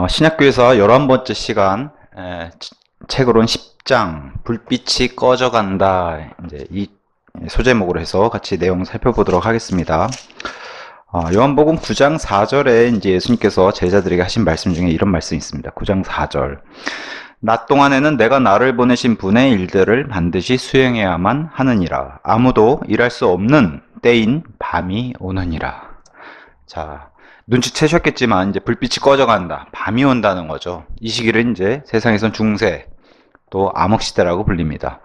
신약교회사 11번째 시간, 책으로는 10장, 불빛이 꺼져간다. 이제 이 소제목으로 해서 같이 내용 살펴보도록 하겠습니다. 요한복음 9장 4절에 이제 예수님께서 제자들에게 하신 말씀 중에 이런 말씀이 있습니다. 9장 4절. 낮 동안에는 내가 나를 보내신 분의 일들을 반드시 수행해야만 하느니라. 아무도 일할 수 없는 때인 밤이 오느니라. 자, 눈치채셨겠지만 이제 불빛이 꺼져간다. 밤이 온다는 거죠. 이 시기를 이제 세상에선 중세 또 암흑시대라고 불립니다.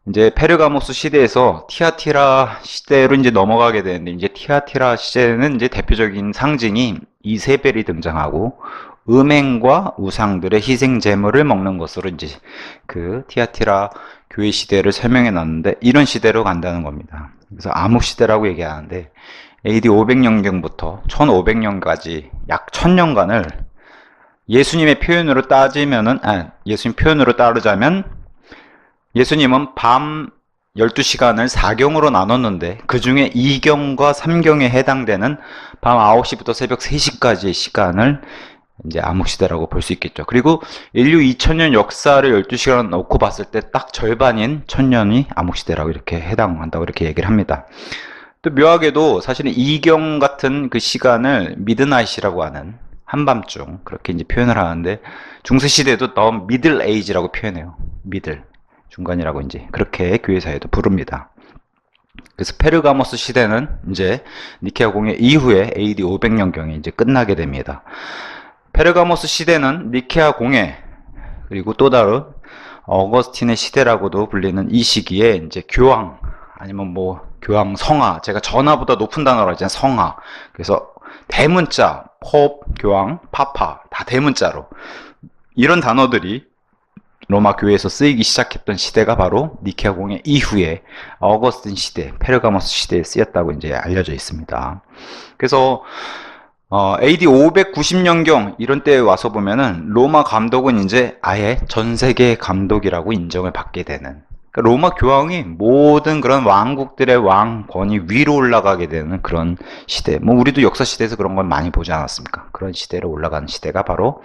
이제 페르가모스 시대에서 티아티라 시대로 이제 넘어가게 되는데, 이제 티아티라 시대는 이제 대표적인 상징이 이세벨이 등장하고 음행과 우상들의 희생 제물을 먹는 것으로 이제 그 티아티라 교회 시대를 설명해 놨는데, 이런 시대로 간다는 겁니다. 그래서 암흑시대라고 얘기하는데, AD 500년경부터 1500년까지 약 1000년간을 예수님의 표현으로 예수님 표현으로 따르자면, 예수님은 밤 12시간을 4경으로 나눴는데, 그 중에 2경과 3경에 해당되는 밤 9시부터 새벽 3시까지의 시간을 이제 암흑시대라고 볼 수 있겠죠. 그리고 인류 2000년 역사를 12시간 놓고 봤을 때 딱 절반인 1000년이 암흑시대라고 이렇게 해당한다고 이렇게 얘기를 합니다. 또 묘하게도 사실은 이경 같은 그 시간을 미드나잇이라고 하는, 한밤중 그렇게 이제 표현을 하는데, 중세시대도 더 미들 에이지라고 표현해요. 미들, 중간이라고 이제 그렇게 교회사에도 부릅니다. 그래서 페르가모스 시대는 이제 니케아 공회 이후에 AD 500년경에 이제 끝나게 됩니다. 페르가모스 시대는 니케아 공회, 그리고 또 다른 어거스틴의 시대라고도 불리는 이 시기에 이제 교황, 아니면 뭐 교황 성하, 제가 전하보다 높은 단어로 하잖아요. 성하. 그래서 대문자, 폿, 교황, 파파, 다 대문자로, 이런 단어들이 로마 교회에서 쓰이기 시작했던 시대가 바로 니케아 공회 이후에 어거스틴 시대, 페르가모스 시대에 쓰였다고 이제 알려져 있습니다. 그래서 AD 590년경 이런 때에 와서 보면은 로마 감독은 이제 아예 전 세계 감독이라고 인정을 받게 되는, 그러니까 로마 교황이 모든 그런 왕국들의 왕권이 위로 올라가게 되는 그런 시대. 뭐 우리도 역사 시대에서 그런 걸 많이 보지 않았습니까? 그런 시대로 올라가는 시대가 바로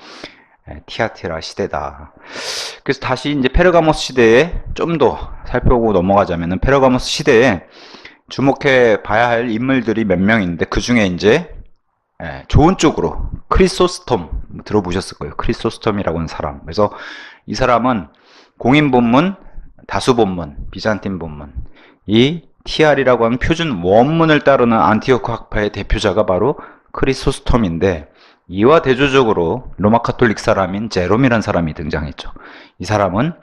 티아티라 시대다. 그래서 다시 이제 페르가모스 시대에 좀 더 살펴보고 넘어가자면은, 페르가모스 시대에 주목해 봐야 할 인물들이 몇 명 있는데, 그 중에 이제 좋은 쪽으로 크리소스톰 들어보셨을 거예요. 크리소스톰이라고 하는 사람. 그래서 이 사람은 공인 본문, 다수 본문, 비잔틴 본문, 이 TR이라고 하는 표준 원문을 따르는 안티오크 학파의 대표자가 바로 크리소스톰인데, 이와 대조적으로 로마 카톨릭 사람인 제롬이라는 사람이 등장했죠. 이 사람은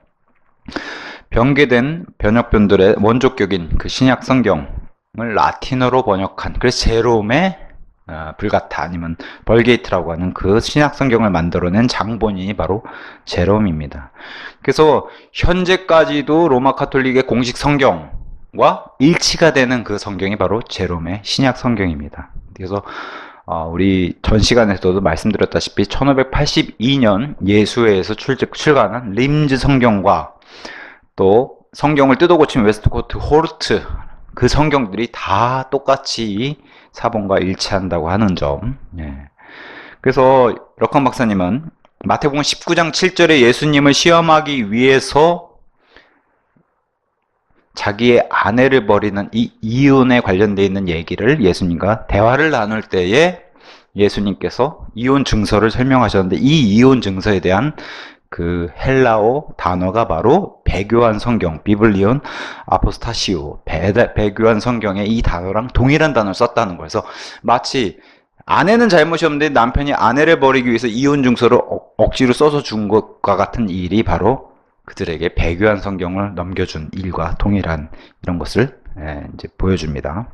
변개된 번역본들의 원조격인 그 신약 성경을 라틴어로 번역한, 그래서 제롬의 불가타, 아니면 벌게이트라고 하는 그 신약 성경을 만들어낸 장본인이 바로 제롬입니다. 그래서 현재까지도 로마 카톨릭의 공식 성경과 일치가 되는 그 성경이 바로 제롬의 신약 성경입니다. 그래서 우리 전 시간에서도 말씀드렸다시피 1582년 예수회에서 출간한 림즈 성경과 또 성경을 뜯어 고친 웨스트코트 호르트, 그 성경들이 다 똑같이 사본과 일치한다고 하는 점. 그래서 럭컨 박사님은 마태복음 19장 7절에 예수님을 시험하기 위해서 자기의 아내를 버리는 이 이혼에 관련되어 있는 얘기를 예수님과 대화를 나눌 때에 예수님께서 이혼 증서를 설명하셨는데, 이 이혼 증서에 대한 그 헬라어 단어가 바로 배교한 성경, 비블리온 아포스타시오, 배교한 성경에 이 단어랑 동일한 단어를 썼다는 거예요. 그래서 마치 아내는 잘못이 없는데 남편이 아내를 버리기 위해서 이혼 증서를 억지로 써서 준 것과 같은 일이 바로 그들에게 배교한 성경을 넘겨준 일과 동일한 이런 것을 이제 보여줍니다.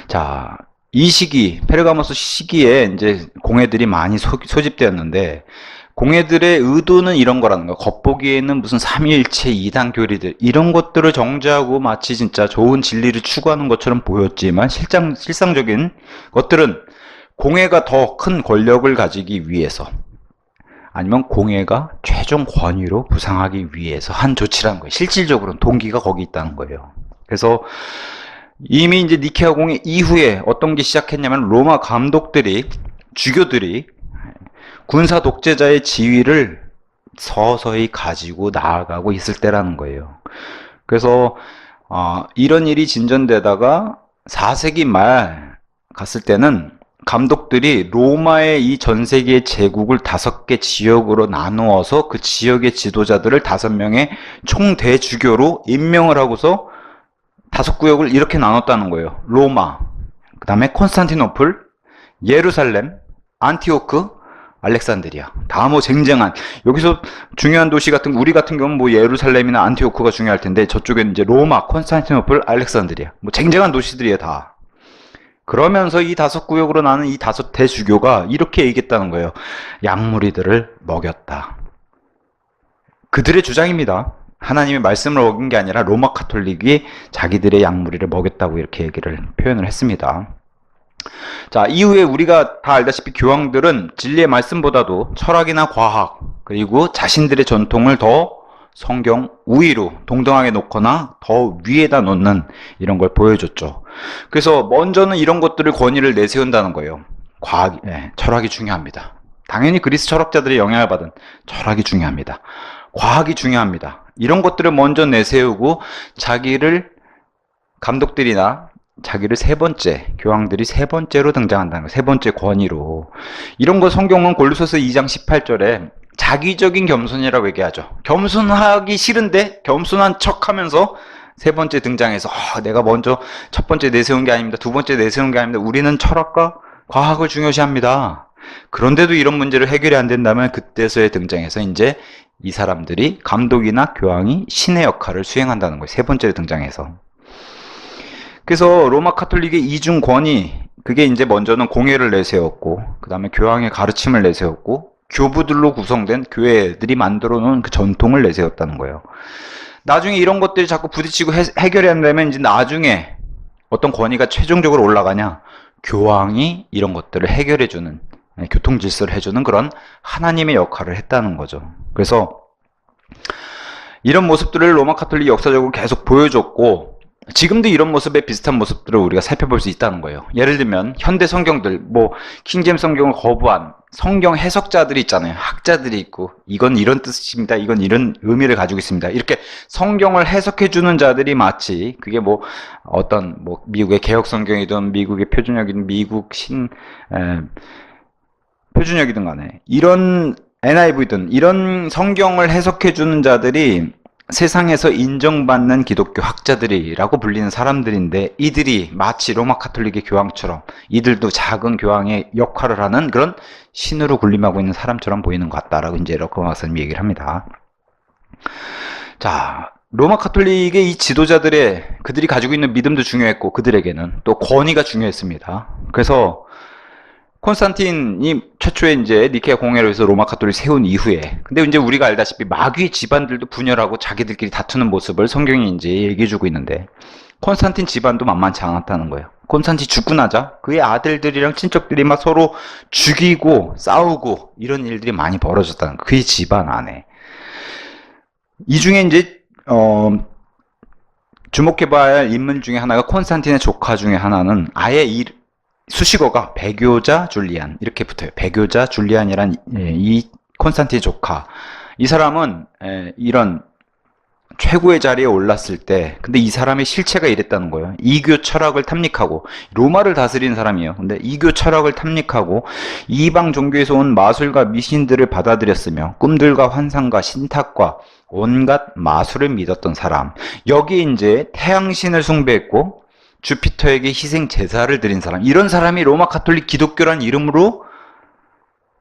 자, 이 시기, 페르가모스 시기에 이제 공회들이 많이 소집되었는데, 공회들의 의도는 이런 거라는 거예요. 겉보기에는 무슨 삼위일체, 이단 교리들, 이런 것들을 정죄하고 마치 진짜 좋은 진리를 추구하는 것처럼 보였지만, 실상적인 것들은 공회가 더 큰 권력을 가지기 위해서, 아니면 공회가 최종 권위로 부상하기 위해서 한 조치라는 거예요. 실질적으로는 동기가 거기 있다는 거예요. 그래서 이미 이제 니케아 공회 이후에 어떤 게 시작했냐면, 로마 감독들이, 주교들이 군사 독재자의 지위를 서서히 가지고 나아가고 있을 때라는 거예요. 그래서 이런 일이 진전되다가 4세기 말 갔을 때는 감독들이 로마의 이 전 세계 제국을 5개 지역으로 나누어서 그 지역의 지도자들을 5명의 총대주교로 임명을 하고서 5구역을 이렇게 나눴다는 거예요. 로마, 그 다음에 콘스탄티노플, 예루살렘, 안티오크, 알렉산드리아. 다 뭐 쟁쟁한, 여기서 중요한 도시 같은, 우리 같은 경우는 뭐 예루살렘이나 안티오크가 중요할 텐데, 저쪽에는 이제 로마, 콘스탄티노플, 알렉산드리아. 뭐 쟁쟁한 도시들이에요, 다. 그러면서 이 5구역으로 나는 이 5대주교가 이렇게 얘기했다는 거예요. 양무리들을 먹였다. 그들의 주장입니다. 하나님의 말씀을 어긴 게 아니라 로마 카톨릭이 자기들의 양무리를 먹였다고 이렇게 얘기를 표현을 했습니다. 자, 이후에 우리가 다 알다시피 교황들은 진리의 말씀보다도 철학이나 과학, 그리고 자신들의 전통을 더 성경 우위로 동등하게 놓거나 더 위에다 놓는 이런 걸 보여줬죠. 그래서 먼저는 이런 것들을 권위를 내세운다는 거예요. 과학, 철학이 중요합니다. 당연히 그리스 철학자들의 영향을 받은 철학이 중요합니다. 과학이 중요합니다. 이런 것들을 먼저 내세우고 자기를 감독들이나 자기를 세 번째, 교황들이 세 번째로 등장한다는 거예요. 세 번째 권위로. 이런 거 성경은 골로새서 2장 18절에 자기적인 겸손이라고 얘기하죠. 겸손하기 싫은데 겸손한 척하면서 세 번째 등장해서 내가 먼저 첫 번째 내세운 게 아닙니다. 두 번째 내세운 게 아닙니다. 우리는 철학과 과학을 중요시합니다. 그런데도 이런 문제를 해결이 안 된다면 그때서의 등장해서 이제 이 사람들이 감독이나 교황이 신의 역할을 수행한다는 거예요. 세 번째로 등장해서. 그래서 로마 카톨릭의 이중 권위, 그게 이제 먼저는 공회를 내세웠고, 그 다음에 교황의 가르침을 내세웠고, 교부들로 구성된 교회들이 만들어 놓은 그 전통을 내세웠다는 거예요. 나중에 이런 것들이 자꾸 부딪히고 해결이 안 되면 이제 나중에 어떤 권위가 최종적으로 올라가냐? 교황이 이런 것들을 해결해주는, 교통 질서를 해주는 그런 하나님의 역할을 했다는 거죠. 그래서 이런 모습들을 로마 카톨릭이 역사적으로 계속 보여줬고, 지금도 이런 모습에 비슷한 모습들을 우리가 살펴볼 수 있다는 거예요. 예를 들면 현대 성경들, 뭐 킹제임스 성경을 거부한 성경 해석자들이 있잖아요. 학자들이 있고, 이건 이런 뜻입니다. 이건 이런 의미를 가지고 있습니다. 이렇게 성경을 해석해 주는 자들이 마치 그게 뭐 어떤 뭐 미국의 개혁 성경이든 미국의 표준역이든 미국 표준역이든 간에 이런 NIV든 이런 성경을 해석해 주는 자들이 세상에서 인정받는 기독교 학자들이라고 불리는 사람들인데, 이들이 마치 로마 카톨릭의 교황처럼 이들도 작은 교황의 역할을 하는 그런 신으로 군림하고 있는 사람처럼 보이는 것 같다라고 이제 러커 박사님이 얘기를 합니다. 자, 로마 카톨릭의 이 지도자들의 그들이 가지고 있는 믿음도 중요했고, 그들에게는 또 권위가 중요했습니다. 그래서 콘스탄틴이 최초에 이제 니케아 공회로 해서 로마 카톨릭 세운 이후에, 근데 이제 우리가 알다시피 마귀 집안들도 분열하고 자기들끼리 다투는 모습을 성경이 이제 얘기해주고 있는데, 콘스탄틴 집안도 만만치 않았다는 거예요. 콘스탄틴 죽고 나자 그의 아들들이랑 친척들이 막 서로 죽이고 싸우고 이런 일들이 많이 벌어졌다는 거예요. 그의 집안 안에. 이 중에 이제 주목해봐야 할 인물 중에 하나가 콘스탄틴의 조카 중에 하나는 아예 수식어가 배교자 줄리안 이렇게 붙어요. 배교자 줄리안이란 이 콘스탄틴 조카. 이 사람은 이런 최고의 자리에 올랐을 때, 근데 이 사람의 실체가 이랬다는 거예요. 이교 철학을 탐닉하고, 로마를 다스리는 사람이에요. 근데 이교 철학을 탐닉하고 이방 종교에서 온 마술과 미신들을 받아들였으며 꿈들과 환상과 신탁과 온갖 마술을 믿었던 사람. 여기에 이제 태양신을 숭배했고 주피터에게 희생 제사를 드린 사람, 이런 사람이 로마 카톨릭 기독교란 이름으로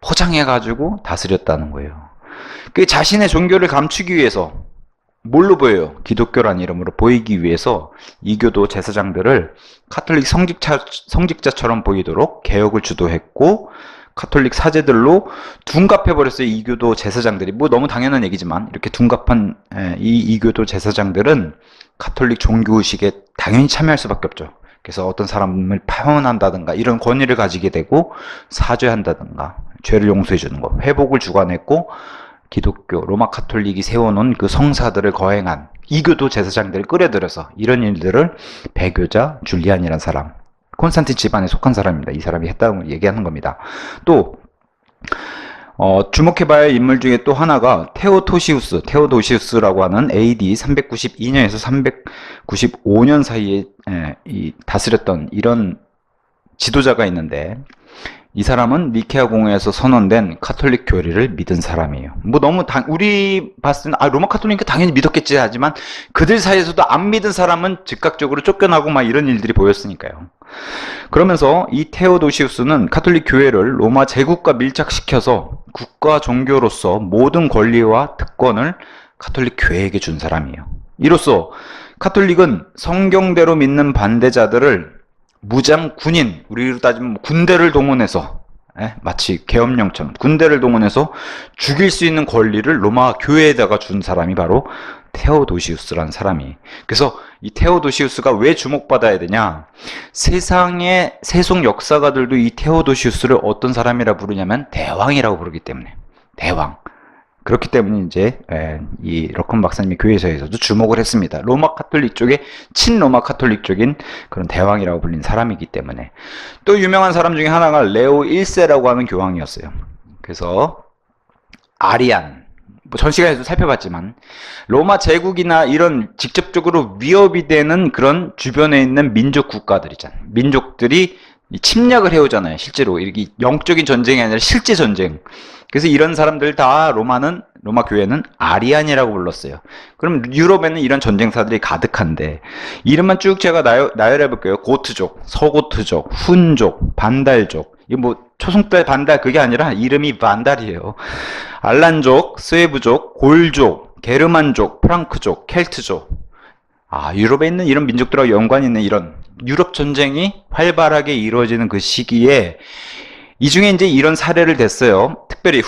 포장해가지고 다스렸다는 거예요. 그 자신의 종교를 감추기 위해서 뭘로 보여요? 기독교란 이름으로 보이기 위해서 이교도 제사장들을 카톨릭 성직자처럼 보이도록 개혁을 주도했고, 카톨릭 사제들로 둔갑해버렸어요. 이교도 제사장들이. 뭐 너무 당연한 얘기지만 이렇게 둔갑한 이 이교도 제사장들은 카톨릭 종교의식에 당연히 참여할 수밖에 없죠. 그래서 어떤 사람을 파혼한다든가 이런 권위를 가지게 되고, 사죄한다든가 죄를 용서해 주는 거, 회복을 주관했고, 기독교 로마 카톨릭이 세워놓은 그 성사들을 거행한 이교도 제사장들을 끌어들여서 이런 일들을 배교자 줄리안이라는 사람, 콘스탄틴 집안에 속한 사람입니다. 이 사람이 했다고 얘기하는 겁니다. 또 주목해봐야 할 인물 중에 또 하나가 테오도시우스라고 하는 AD 392년에서 395년 사이에 다스렸던 이런 지도자가 있는데, 이 사람은 니케아 공회에서 선언된 카톨릭 교리를 믿은 사람이에요. 뭐 너무 우리 봤을 때는 로마 카톨릭은 당연히 믿었겠지 하지만 그들 사이에서도 안 믿은 사람은 즉각적으로 쫓겨나고 막 이런 일들이 보였으니까요. 그러면서 이 테오도시우스는 카톨릭 교회를 로마 제국과 밀착시켜서 국가 종교로서 모든 권리와 특권을 카톨릭 교회에게 준 사람이에요. 이로써 카톨릭은 성경대로 믿는 반대자들을 무장 군인, 우리로 따지면 군대를 동원해서, 마치 계엄령처럼 군대를 동원해서 죽일 수 있는 권리를 로마 교회에다가 준 사람이 바로 테오도시우스라는 사람이. 그래서 이 테오도시우스가 왜 주목받아야 되냐? 세상의 세속 역사가들도 이 테오도시우스를 어떤 사람이라 부르냐면 대왕이라고 부르기 때문에. 대왕. 그렇기 때문에 이제 이 러컨 박사님의 교회에서도 주목을 했습니다. 로마 카톨릭 쪽에 친로마 카톨릭 쪽인 그런 대왕이라고 불린 사람이기 때문에. 또 유명한 사람 중에 하나가 레오 1세라고 하는 교황이었어요. 그래서 아리안, 뭐 전 시간에도 살펴봤지만 로마 제국이나 이런 직접적으로 위협이 되는 그런 주변에 있는 민족 국가들 있잖아요. 민족들이 침략을 해오잖아요. 실제로 이렇게 영적인 전쟁이 아니라 실제 전쟁. 그래서 이런 사람들 다 로마 교회는 아리안이라고 불렀어요. 그럼 유럽에는 이런 전쟁사들이 가득한데, 이름만 쭉 제가 나열해 볼게요. 고트족, 서고트족, 훈족, 반달족. 이거 뭐 초승달 반달 그게 아니라 이름이 반달이에요. 알란족, 스웨브족, 골족, 게르만족, 프랑크족, 켈트족. 유럽에 있는 이런 민족들과 연관이 있는 이런 유럽 전쟁이 활발하게 이루어지는 그 시기에 이 중에 이제 이런 사례를 댔어요. 특별히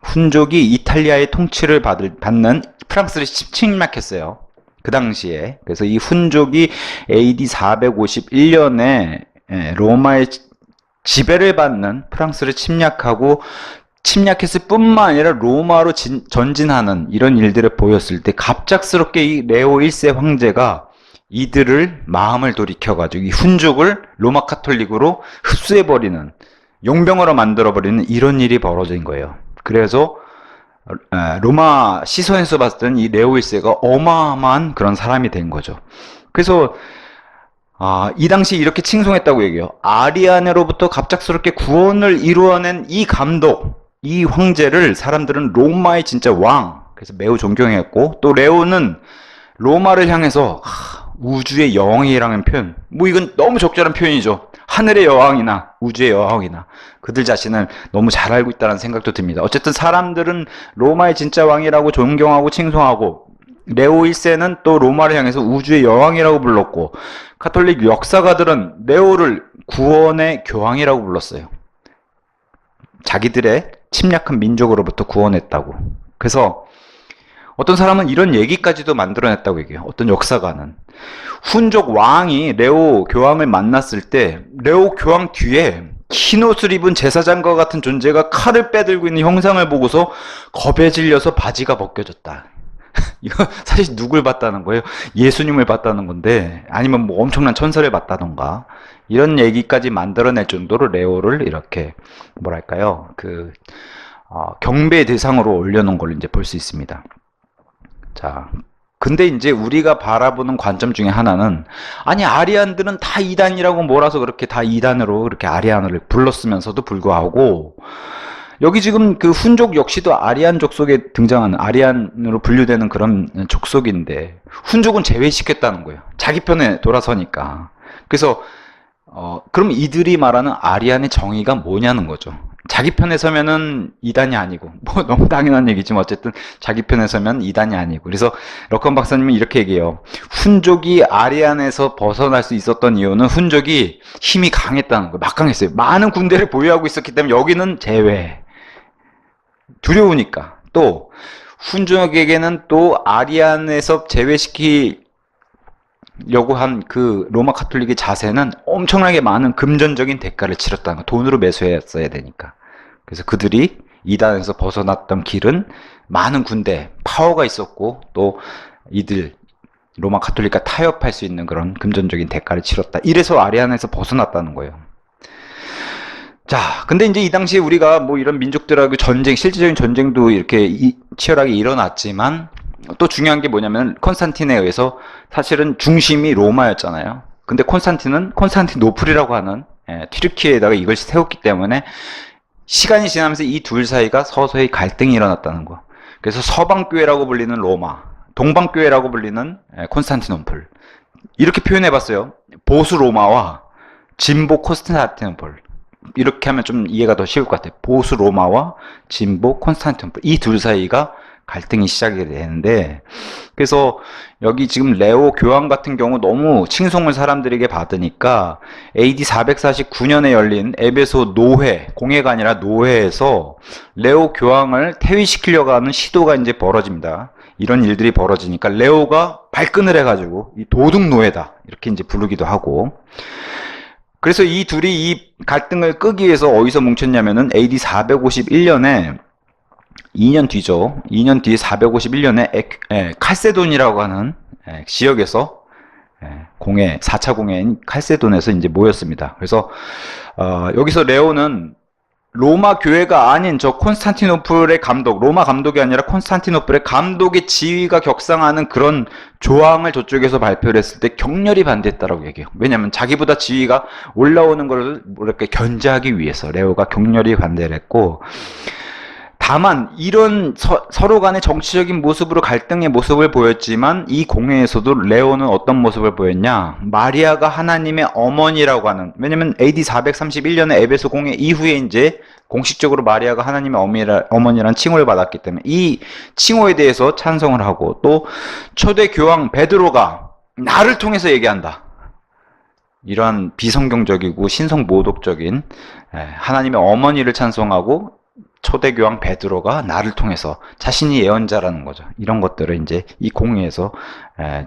훈족이 이탈리아의 통치를 받는 프랑스를 침략했어요. 그 당시에. 그래서 이 훈족이 AD 451년에 로마의 지배를 받는 프랑스를 침략했을 뿐만 아니라 로마로 전진하는 이런 일들을 보였을 때 갑작스럽게 이 레오 1세 황제가 이들을 마음을 돌이켜가지고 이 훈족을 로마 카톨릭으로 흡수해버리는, 용병으로 만들어버리는 이런 일이 벌어진 거예요. 그래서 로마 시선에서 봤을 때는 이 레오 1세가 어마어마한 그런 사람이 된 거죠. 그래서 이 당시 이렇게 칭송했다고 얘기해요. 아리안으로부터 갑작스럽게 구원을 이루어낸 이 감독, 이 황제를 사람들은 로마의 진짜 왕, 그래서 매우 존경했고, 또 레오는 로마를 향해서 우주의 여왕이라는 표현, 뭐 이건 너무 적절한 표현이죠. 하늘의 여왕이나 우주의 여왕이나 그들 자신을 너무 잘 알고 있다는 생각도 듭니다. 어쨌든 사람들은 로마의 진짜 왕이라고 존경하고 칭송하고, 레오 1세는 또 로마를 향해서 우주의 여왕이라고 불렀고, 카톨릭 역사가들은 레오를 구원의 교황이라고 불렀어요. 자기들의 침략한 민족으로부터 구원했다고. 그래서 어떤 사람은 이런 얘기까지도 만들어냈다고 얘기해요. 어떤 역사가는 훈족 왕이 레오 교황을 만났을 때 레오 교황 뒤에 흰옷을 입은 제사장과 같은 존재가 칼을 빼들고 있는 형상을 보고서 겁에 질려서 바지가 벗겨졌다. 이거 사실 누굴 봤다는 거예요? 예수님을 봤다는 건데, 아니면 뭐 엄청난 천사를 봤다던가, 이런 얘기까지 만들어낼 정도로 레오를 이렇게 뭐랄까요, 경배의 대상으로 올려놓은 걸 이제 볼 수 있습니다. 자, 근데 이제 우리가 바라보는 관점 중에 하나는, 아니 아리안들은 다 이단이라고 몰아서 그렇게 다 이단으로 그렇게 아리안을 불렀으면서도 불구하고, 여기 지금 그 훈족 역시도 아리안 족속에 등장하는, 아리안으로 분류되는 그런 족속인데 훈족은 제외시켰다는 거예요. 자기 편에 돌아서니까. 그래서 그럼 이들이 말하는 아리안의 정의가 뭐냐는 거죠. 자기 편에 서면은 이단이 아니고, 뭐 너무 당연한 얘기지만 어쨌든 자기 편에 서면 이단이 아니고. 그래서 러컨 박사님은 이렇게 얘기해요. 훈족이 아리안에서 벗어날 수 있었던 이유는 훈족이 힘이 강했다는 거예요. 막강했어요. 많은 군대를 보유하고 있었기 때문에 여기는 제외. 두려우니까. 또 훈족에게는 또 아리안에서 제외시키려고 한 그 로마 카톨릭의 자세는 엄청나게 많은 금전적인 대가를 치렀다는 거. 돈으로 매수했어야 되니까. 그래서 그들이 이단에서 벗어났던 길은 많은 군대, 파워가 있었고, 또 이들 로마 카톨릭과 타협할 수 있는 그런 금전적인 대가를 치렀다. 이래서 아리안에서 벗어났다는 거예요. 자, 근데 이제 이 당시에 우리가 뭐 이런 민족들하고 전쟁, 실질적인 전쟁도 이렇게 치열하게 일어났지만 또 중요한 게 뭐냐면 콘스탄틴에 의해서 사실은 중심이 로마였잖아요. 근데 콘스탄틴은 콘스탄티노플이라고 하는 튀르키예에다가 이걸 세웠기 때문에 시간이 지나면서 이 둘 사이가 서서히 갈등이 일어났다는 거. 그래서 서방교회라고 불리는 로마, 동방교회라고 불리는 콘스탄티노플. 이렇게 표현해봤어요. 보수 로마와 진보 콘스탄티노플. 이렇게 하면 좀 이해가 더 쉬울 것 같아요. 보수 로마와 진보 콘스탄티노플. 이 둘 사이가 갈등이 시작이 되는데, 그래서 여기 지금 레오 교황 같은 경우 너무 칭송을 사람들에게 받으니까 AD 449년에 열린 에베소 노회, 공회가 아니라 노회에서 레오 교황을 퇴위시키려고 하는 시도가 이제 벌어집니다. 이런 일들이 벌어지니까 레오가 발끈을 해가지고 이 도둑노회다 이렇게 이제 부르기도 하고, 그래서 이 둘이 이 갈등을 끄기 위해서 어디서 뭉쳤냐면은 AD 451년에 2년 뒤죠. 2년 뒤에 451년에 칼세돈이라고 하는 지역에서 공회, 4차 공회인 칼세돈에서 이제 모였습니다. 그래서 여기서 레오는 로마 교회가 아닌 저 콘스탄티노플의 감독, 로마 감독이 아니라 콘스탄티노플의 감독의 지위가 격상하는 그런 조항을 저쪽에서 발표를 했을 때 격렬히 반대했다라고 얘기해요. 왜냐하면 자기보다 지위가 올라오는 걸 이렇게 견제하기 위해서 레오가 격렬히 반대를 했고, 다만 이런 서로 간의 정치적인 모습으로 갈등의 모습을 보였지만 이 공회에서도 레오는 어떤 모습을 보였냐, 마리아가 하나님의 어머니라고 하는, 왜냐면 AD 431년에 에베소 공회 이후에 이제 공식적으로 마리아가 하나님의 어머니라는 칭호를 받았기 때문에 이 칭호에 대해서 찬성을 하고, 또 초대 교황 베드로가 나를 통해서 얘기한다, 이러한 비성경적이고 신성 모독적인 하나님의 어머니를 찬송하고, 초대교황 베드로가 나를 통해서 자신이 예언자라는 거죠. 이런 것들을 이제 이 공회에서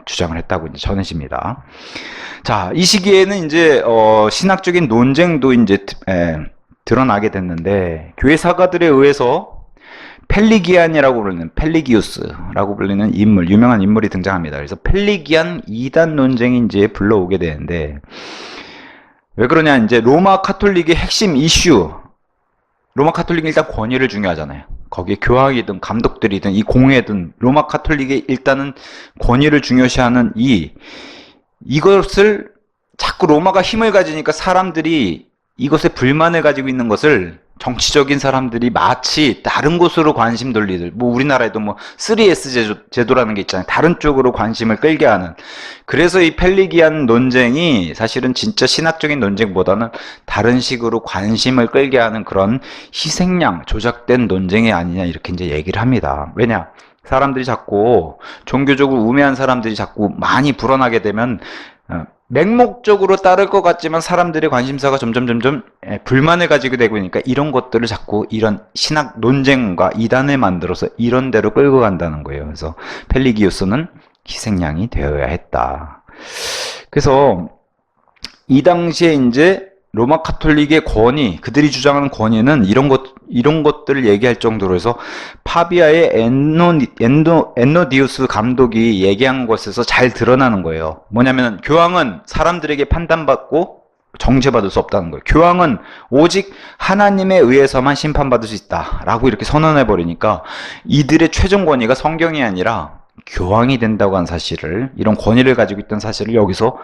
주장을 했다고 이제 전해집니다. 자, 이 시기에는 이제 신학적인 논쟁도 이제 드러나게 됐는데, 교회 사가들에 의해서 펠리기안이라고 불리는, 펠리기우스라고 불리는 인물, 유명한 인물이 등장합니다. 그래서 펠리기안 이단 논쟁이 이제 불러오게 되는데, 왜 그러냐, 이제 로마 카톨릭의 핵심 이슈, 로마 카톨릭은 일단 권위를 중요하잖아요. 거기에 교황이든 감독들이든 이 공회든 로마 카톨릭이 일단은 권위를 중요시하는 이것을 자꾸 로마가 힘을 가지니까 사람들이 이것에 불만을 가지고 있는 것을 정치적인 사람들이 마치 다른 곳으로 관심 돌리들, 뭐 우리나라에도 뭐 3S 제도라는 게 있잖아요. 다른 쪽으로 관심을 끌게 하는. 그래서 이 펠리기안 논쟁이 사실은 진짜 신학적인 논쟁보다는 다른 식으로 관심을 끌게 하는 그런 희생양, 조작된 논쟁이 아니냐, 이렇게 이제 얘기를 합니다. 왜냐? 사람들이 자꾸 종교적으로 우매한 사람들이 자꾸 많이 불어나게 되면 맹목적으로 따를 것 같지만 사람들의 관심사가 점점 불만을 가지게 되고 있으니까 이런 것들을 자꾸 이런 신학 논쟁과 이단을 만들어서 이런 데로 끌고 간다는 거예요. 그래서 펠리기우스는 희생양이 되어야 했다. 그래서 이 당시에 이제 로마 카톨릭의 권위, 그들이 주장하는 권위는 이런 것들을 얘기할 정도로 해서 파비아의 엔노디우스 감독이 얘기한 것에서 잘 드러나는 거예요. 뭐냐면 교황은 사람들에게 판단받고 정죄받을 수 없다는 거예요. 교황은 오직 하나님에 의해서만 심판받을 수 있다라고 이렇게 선언해버리니까 이들의 최종 권위가 성경이 아니라 교황이 된다고 한 사실을, 이런 권위를 가지고 있던 사실을 여기서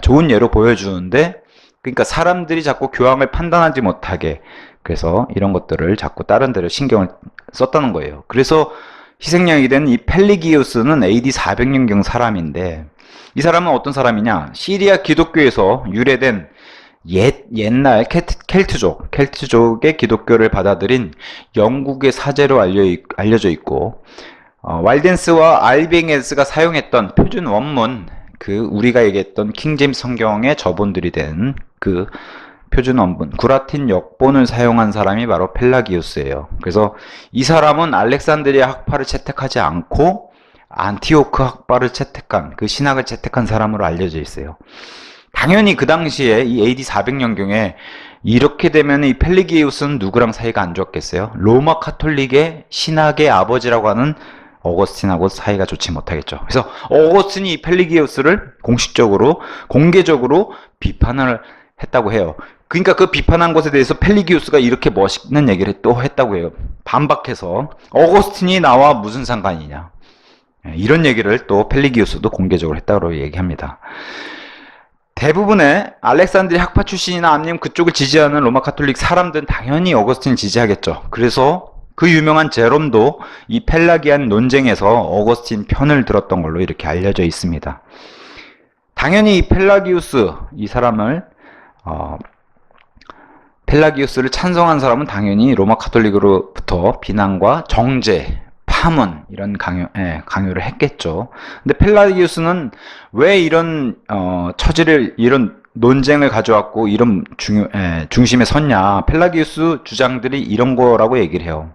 좋은 예로 보여주는데, 그러니까 사람들이 자꾸 교황을 판단하지 못하게, 그래서 이런 것들을 자꾸 다른 데로 신경을 썼다는 거예요. 그래서 희생양이 된 이 펠리기우스는 AD 400년경 사람인데, 이 사람은 어떤 사람이냐, 시리아 기독교에서 유래된 옛날 켈트족의 기독교를 받아들인 영국의 사제로 알려져 있고, 왈덴스와 알빙에스가 사용했던 표준 원문, 우리가 얘기했던 킹제임스 성경의 저본들이 된 그 표준 원문, 구라틴 역본을 사용한 사람이 바로 펠라기우스예요. 그래서 이 사람은 알렉산드리아 학파를 채택하지 않고 안티오크 학파를 채택한, 그 신학을 채택한 사람으로 알려져 있어요. 당연히 그 당시에 이 AD 400년경에 이렇게 되면 이 펠리기우스는 누구랑 사이가 안 좋았겠어요? 로마 카톨릭의 신학의 아버지라고 하는 어거스틴하고 사이가 좋지 못하겠죠. 그래서 어거스틴이 펠리기우스를 공개적으로 비판을 했다고 해요. 그러니까 그 비판한 것에 대해서 펠리기우스가 이렇게 멋있는 얘기를 또 했다고 해요. 반박해서 어거스틴이 나와 무슨 상관이냐. 이런 얘기를 또 펠리기우스도 공개적으로 했다고 얘기합니다. 대부분의 알렉산드리 학파 출신이나 아니면 그쪽을 지지하는 로마 카톨릭 사람들은 당연히 어거스틴을 지지하겠죠. 그래서 그 유명한 제롬도 이 펠라기안 논쟁에서 어거스틴 편을 들었던 걸로 이렇게 알려져 있습니다. 당연히 이 펠라기우스, 이 사람을 펠라기우스를 찬성한 사람은 당연히 로마 카톨릭으로부터 비난과 정죄, 파문 이런 강요를 했겠죠. 근데 펠라기우스는 왜 이런 처지를 이런 논쟁을 가져왔고 이런 중심에 섰냐? 펠라기우스 주장들이 이런 거라고 얘기를 해요.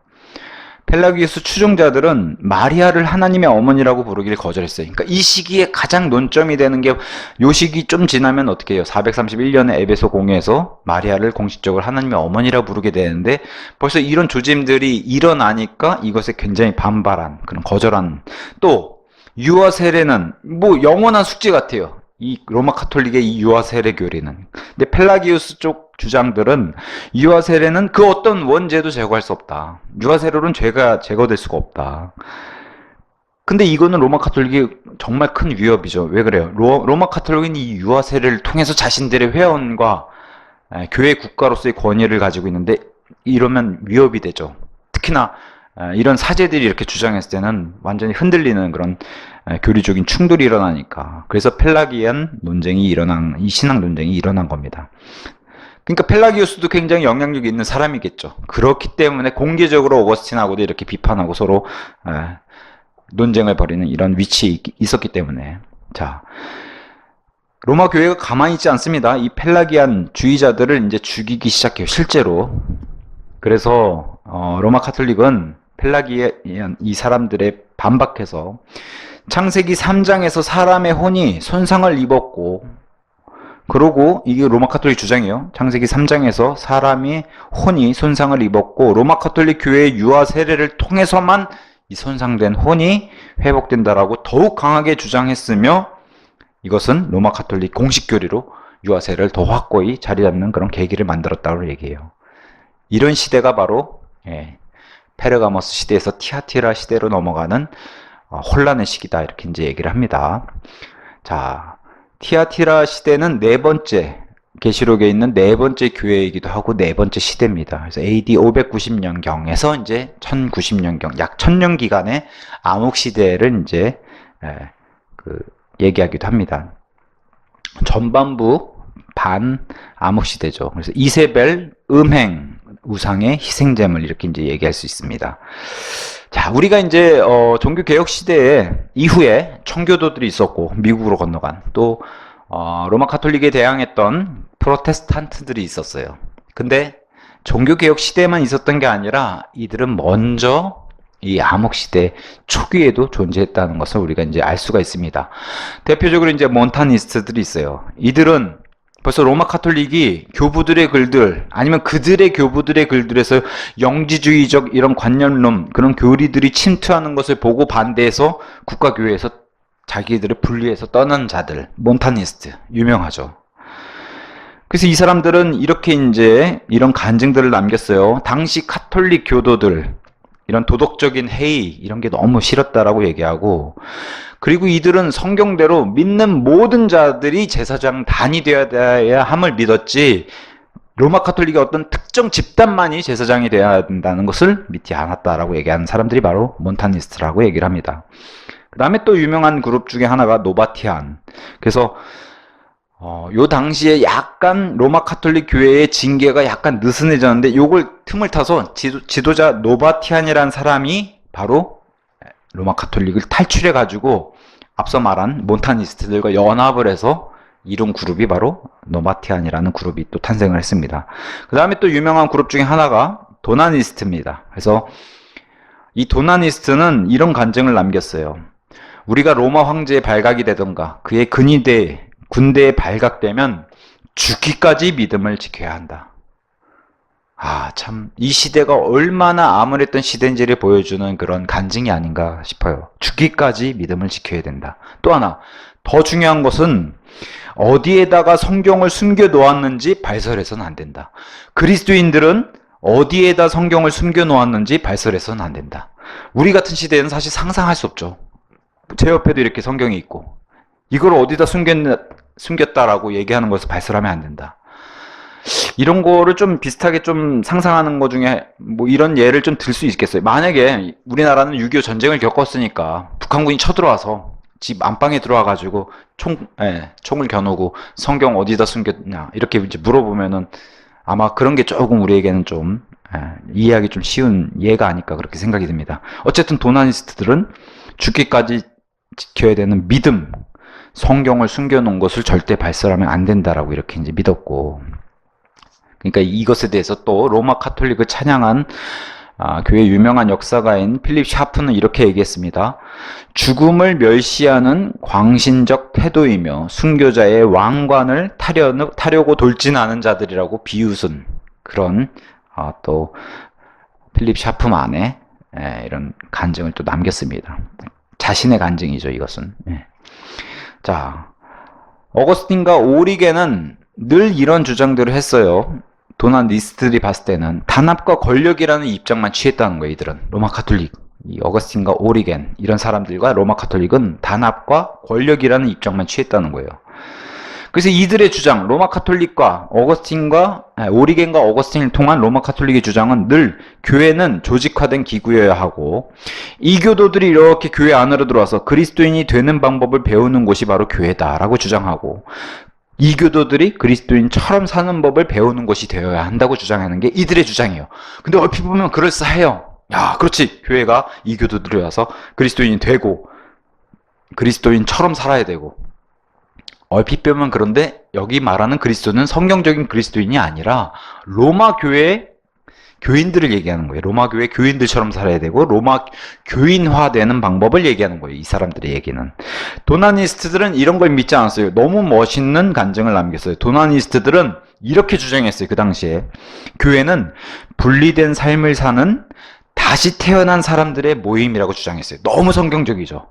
펠라기우스 추종자들은 마리아를 하나님의 어머니라고 부르기를 거절했어요. 그러니까 이 시기에 가장 논점이 되는 게 요 시기 좀 지나면 어떻게 해요? 431년에 에베소 공회에서 마리아를 공식적으로 하나님의 어머니라고 부르게 되는데 벌써 이런 조짐들이 일어나니까 이것에 굉장히 반발한 그런 거절한 또 유아 세례는 뭐 영원한 숙제 같아요. 이 로마 카톨릭의 이 유아 세례 교리는. 근데 펠라기우스 쪽 주장들은 유아 세례는 그 어떤 원죄도 제거할 수 없다. 유아 세례로는 죄가 제거될 수가 없다. 근데 이거는 로마 카톨릭이 정말 큰 위협이죠. 왜 그래요? 로마 카톨릭은 이 유아 세례를 통해서 자신들의 회원과 교회 국가로서의 권위를 가지고 있는데 이러면 위협이 되죠. 특히나 이런 사제들이 이렇게 주장했을 때는 완전히 흔들리는 그런 교리적인 충돌이 일어나니까. 그래서 펠라기안 논쟁이 이 신학 논쟁이 일어난 겁니다. 그러니까 펠라기우스도 굉장히 영향력이 있는 사람이겠죠. 그렇기 때문에 공개적으로 어거스틴하고도 이렇게 비판하고 서로 논쟁을 벌이는 이런 위치에 있었기 때문에. 자, 로마 교회가 가만히 있지 않습니다. 이 펠라기안 주의자들을 이제 죽이기 시작해요, 실제로. 그래서 로마 카톨릭은 펠라기안 이 사람들의 반박해서 창세기 3장에서 사람의 혼이 손상을 입었고, 그러고 이게 로마 카톨릭 주장이에요. 창세기 3장에서 사람이 혼이 손상을 입었고 로마 카톨릭 교회의 유아 세례를 통해서만 이 손상된 혼이 회복된다라고 더욱 강하게 주장했으며 이것은 로마 카톨릭 공식 교리로 유아 세례를 더 확고히 자리 잡는 그런 계기를 만들었다고 얘기해요. 이런 시대가 바로 페르가모스 시대에서 티아티라 시대로 넘어가는 혼란의 시기다 이렇게 이제 얘기를 합니다. 자, 티아티라 시대는 네 번째 계시록에 있는 네 번째 교회이기도 하고 네 번째 시대입니다. 그래서 AD 590년경에서 이제 1090년경 약 1000년 기간의 암흑 시대를 이제 얘기하기도 합니다. 전반부 반 암흑 시대죠. 그래서 이세벨 음행 우상의 희생제물 이렇게 이제 얘기할 수 있습니다. 자, 우리가 이제 종교 개혁 시대에 이후에 청교도들이 있었고 미국으로 건너간 또 로마 카톨릭에 대항했던 프로테스탄트들이 있었어요. 근데 종교 개혁 시대에만 있었던 게 아니라 이들은 먼저 이 암흑 시대 초기에도 존재했다는 것을 우리가 이제 알 수가 있습니다. 대표적으로 이제 몬타니스트들이 있어요. 이들은 벌써 로마 카톨릭이 교부들의 글들 아니면 그들의 교부들의 글들에서 영지주의적 이런 관념론 그런 교리들이 침투하는 것을 보고 반대해서 국가교회에서 자기들을 분리해서 떠난 자들 몬타니스트 유명하죠. 그래서 이 사람들은 이렇게 이제 이런 간증들을 남겼어요. 당시 카톨릭 교도들 이런 도덕적인 해이 이런 게 너무 싫었다라고 얘기하고 그리고 이들은 성경대로 믿는 모든 자들이 제사장단이 되어야 함을 믿었지 로마 카톨릭의 어떤 특정 집단만이 제사장이 되어야 된다는 것을 믿지 않았다라고 얘기하는 사람들이 바로 몬타니스트라고 얘기를 합니다. 그 다음에 또 유명한 그룹 중에 하나가 노바티안. 그래서 요 당시에 약간 로마 카톨릭 교회의 징계가 약간 느슨해졌는데 요걸 틈을 타서 지도자 노바티안이라는 사람이 바로 로마 카톨릭을 탈출해 가지고 앞서 말한 몬타니스트들과 연합을 해서 이룬 그룹이 바로 노바티안이라는 그룹이 또 탄생을 했습니다. 그 다음에 또 유명한 그룹 중에 하나가 도나니스트입니다. 그래서 이 도나니스트는 이런 간증을 남겼어요. 우리가 로마 황제의 발각이 되던가 그의 군대에 발각되면 죽기까지 믿음을 지켜야 한다. 아, 참, 이 시대가 얼마나 암울했던 시대인지를 보여주는 그런 간증이 아닌가 싶어요. 죽기까지 믿음을 지켜야 된다. 또 하나, 더 중요한 것은, 어디에다가 성경을 숨겨 놓았는지 발설해서는 안 된다. 그리스도인들은 어디에다 성경을 숨겨 놓았는지 발설해서는 안 된다. 우리 같은 시대에는 사실 상상할 수 없죠. 제 옆에도 이렇게 성경이 있고 이걸 어디다 숨겼다라고 얘기하는 것을 발설하면 안 된다. 이런 거를 좀 비슷하게 좀 상상하는 것 중에 뭐 이런 예를 좀 들 수 있겠어요. 만약에 우리나라는 6.25 전쟁을 겪었으니까 북한군이 쳐들어와서 집 안방에 들어와가지고 총을 겨누고 성경 어디다 숨겼냐 이렇게 이제 물어보면은 아마 그런 게 조금 우리에게는 좀 이해하기 좀 쉬운 예가 아닐까 그렇게 생각이 듭니다. 어쨌든 도나니스트들은 죽기까지 지켜야 되는 믿음, 성경을 숨겨놓은 것을 절대 발설하면 안 된다라고 이렇게 이제 믿었고, 그러니까 이것에 대해서 또 로마 카톨릭을 찬양한 교회 유명한 역사가인 필립 샤프는 이렇게 얘기했습니다. 죽음을 멸시하는 광신적 태도이며 순교자의 왕관을 타려고 돌진하는 자들이라고 비웃은 그런 또 필립 샤프만의 이런 간증을 또 남겼습니다. 자신의 간증이죠, 이것은. 자, 어거스틴과 오리겐은 늘 이런 주장들을 했어요. 도나니스트들이 봤을 때는 단합과 권력이라는 입장만 취했다는 거예요. 이들은 로마 카톨릭, 이 어거스틴과 오리겐 이런 사람들과 로마 카톨릭은 단합과 권력이라는 입장만 취했다는 거예요. 그래서 이들의 주장, 로마 카톨릭과 오리겐과 어거스틴을 통한 로마 카톨릭의 주장은 늘 교회는 조직화된 기구여야 하고 이교도들이 이렇게 교회 안으로 들어와서 그리스도인이 되는 방법을 배우는 곳이 바로 교회다라고 주장하고 이교도들이 그리스도인처럼 사는 법을 배우는 것이 되어야 한다고 주장하는 게 이들의 주장이에요. 근데 얼핏 보면 그럴싸해요. 야, 그렇지. 교회가 이교도들이 와서 그리스도인이 되고 그리스도인처럼 살아야 되고 얼핏 보면 그런데 여기 말하는 그리스도는 성경적인 그리스도인이 아니라 로마 교회의 교인들을 얘기하는 거예요. 로마 교회 교인들처럼 살아야 되고 로마 교인화되는 방법을 얘기하는 거예요. 이 사람들의 얘기는. 도나니스트들은 이런 걸 믿지 않았어요. 너무 멋있는 간증을 남겼어요. 도나니스트들은 이렇게 주장했어요. 그 당시에. 교회는 분리된 삶을 사는 다시 태어난 사람들의 모임이라고 주장했어요. 너무 성경적이죠.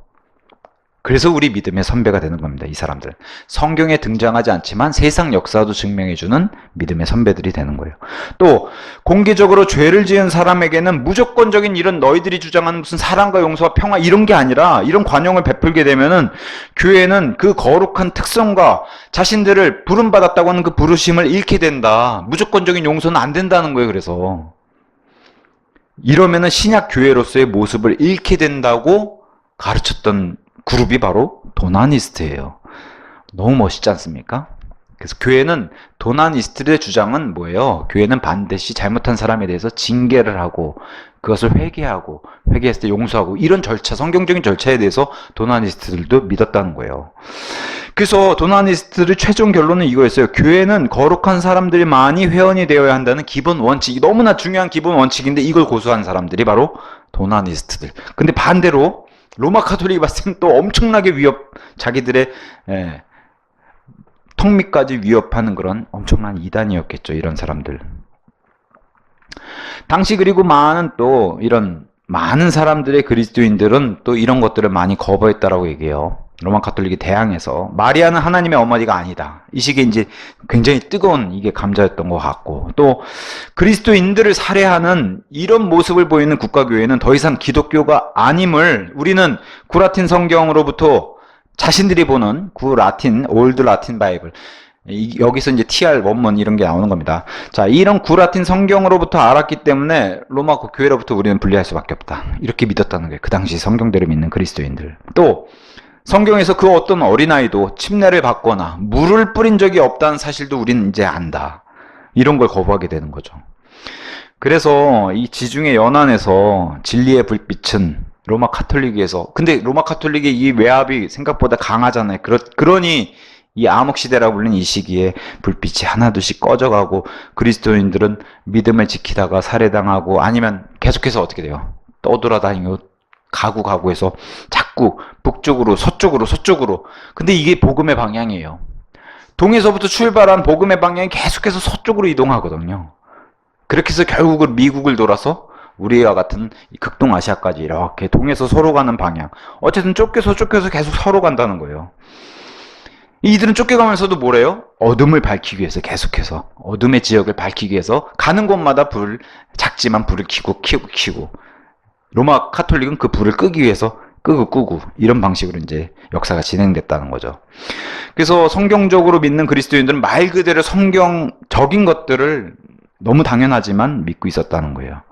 그래서 우리 믿음의 선배가 되는 겁니다. 이 사람들. 성경에 등장하지 않지만 세상 역사도 증명해주는 믿음의 선배들이 되는 거예요. 또 공개적으로 죄를 지은 사람에게는 무조건적인 이런 너희들이 주장하는 무슨 사랑과 용서와 평화 이런 게 아니라 이런 관용을 베풀게 되면은 교회는 그 거룩한 특성과 자신들을 부름받았다고 하는 그 부르심을 잃게 된다. 무조건적인 용서는 안 된다는 거예요. 그래서 이러면은 신약 교회로서의 모습을 잃게 된다고 가르쳤던 그룹이 바로 도나니스트예요. 너무 멋있지 않습니까? 그래서 교회는 도나니스트들의 주장은 뭐예요? 교회는 반드시 잘못한 사람에 대해서 징계를 하고 그것을 회개하고 회개했을 때 용서하고 이런 절차, 성경적인 절차에 대해서 도나니스트들도 믿었다는 거예요. 그래서 도나니스트들의 최종 결론은 이거였어요. 교회는 거룩한 사람들만이 회원이 되어야 한다는 기본 원칙이 너무나 중요한 기본 원칙인데 이걸 고수한 사람들이 바로 도나니스트들. 근데 반대로 로마 카톨릭이 봤을 때는 또 엄청나게 자기들의 턱밑까지 위협하는 그런 엄청난 이단이었겠죠. 이런 사람들. 당시 그리고 많은 사람들의 그리스도인들은 또 이런 것들을 많이 거부했다라고 얘기해요. 로마 카톨릭이 대항해서 마리아는 하나님의 어머니가 아니다. 이 시기에 이제 굉장히 뜨거운 이게 감자였던 것 같고 또 그리스도인들을 살해하는 이런 모습을 보이는 국가교회는 더 이상 기독교가 아님을 우리는 구라틴 성경으로부터 자신들이 보는 올드 라틴 바이블 여기서 이제 TR 원문 이런 게 나오는 겁니다. 자, 이런 구라틴 성경으로부터 알았기 때문에 로마 교회로부터 우리는 분리할 수밖에 없다. 이렇게 믿었다는 거예요. 그 당시 성경대로 믿는 그리스도인들. 또 성경에서 그 어떤 어린아이도 침례를 받거나 물을 뿌린 적이 없다는 사실도 우리는 이제 안다. 이런 걸 거부하게 되는 거죠. 그래서 이 지중해 연안에서 진리의 불빛은 로마 카톨릭에서 근데 로마 카톨릭의 이 외압이 생각보다 강하잖아요. 그러니 이 암흑시대라고 불리는 이 시기에 불빛이 하나둘씩 꺼져가고 그리스도인들은 믿음을 지키다가 살해당하고 아니면 계속해서 어떻게 돼요? 떠돌아다니고 가구에서 자꾸 북쪽으로 서쪽으로 근데 이게 복음의 방향이에요. 동에서부터 출발한 복음의 방향이 계속해서 서쪽으로 이동하거든요. 그렇게 해서 결국은 미국을 돌아서 우리와 같은 극동아시아까지 이렇게 동에서 서로 가는 방향. 어쨌든 쫓겨서 계속 서로 간다는 거예요. 이들은 쫓겨가면서도 뭐래요? 어둠을 밝히기 위해서 계속해서 어둠의 지역을 밝히기 위해서 가는 곳마다 작지만 불을 켜고 로마 카톨릭은 그 불을 끄기 위해서 끄고 이런 방식으로 이제 역사가 진행됐다는 거죠. 그래서 성경적으로 믿는 그리스도인들은 말 그대로 성경적인 것들을 너무 당연하지만 믿고 있었다는 거예요.